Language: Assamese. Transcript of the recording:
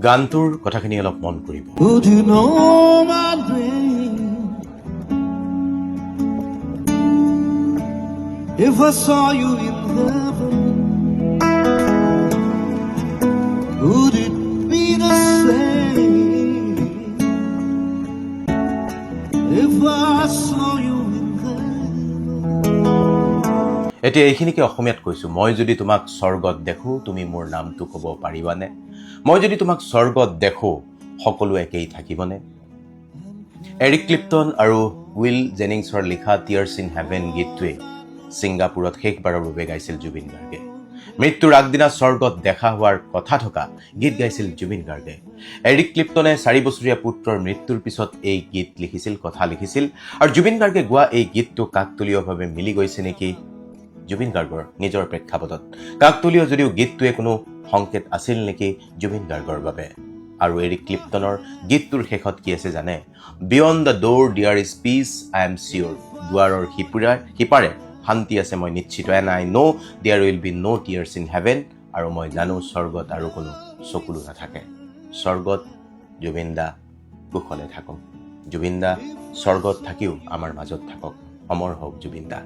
গানটোৰ কথাখিনি অলপ মন কৰিব। Would you know my dream if I saw you in heaven? Would it be the same if I saw you in heaven? এতিয়া এইখিনিকে অসমীয়াত কৈছোঁ। মই যদি তোমাক স্বৰ্গত দেখোঁ তুমি মোৰ নামটো ক'ব পাৰিবানে? মই যদি তোমাক স্বৰ্গত দেখোঁ সকলো একেই থাকিবনে? এৰিক ক্লিপ্টন আৰু উইল জেনিংছৰ লিখা টিয়াৰ্ছ ইন হেভেন গীতটোৱে ছিংগাপুৰত শেষবাৰৰ বাবে গাইছিল জুবিন গাৰ্গে। মৃত্যুৰ আগদিনা স্বৰ্গত দেখা হোৱাৰ কথা থকা গীত গাইছিল জুবিন গাৰ্গে। এৰিক ক্লিপ্টনে 4 বছৰীয়া পুত্ৰৰ মৃত্যুৰ পিছত এই গীত লিখিছিল, কথা লিখিছিল। আৰু জুবিন গাৰ্গে গোৱা এই গীতটো কাকতলীয়ভাৱে মিলি গৈছে নেকি জুবিন গাৰ্গৰ নিজৰ প্ৰেক্ষাপটত? কাকতলীয় যদিও গীতটোৱে কোনো সংকেত আছিল নেকি জুবিন গাৰ্গৰ বাবে? আৰু এৰিক ক্লিপ্টনৰ গীতটোৰ শেষত কি আছে জানে? Beyond the door dear is peace I am sure. দুৱাৰৰ সিপাৰে শান্তি আছে মই নিশ্চিত। And I know' there will be no' tears in heaven. আৰু মই জানো স্বৰ্গত আৰু কোনো চকুলো নাথাকে। স্বৰ্গত জুবিন দা কুশলে থাকক। জুবিন দা স্বৰ্গত থাকিও আমাৰ মাজত থাকক। অমৰ হওক জুবিন দা।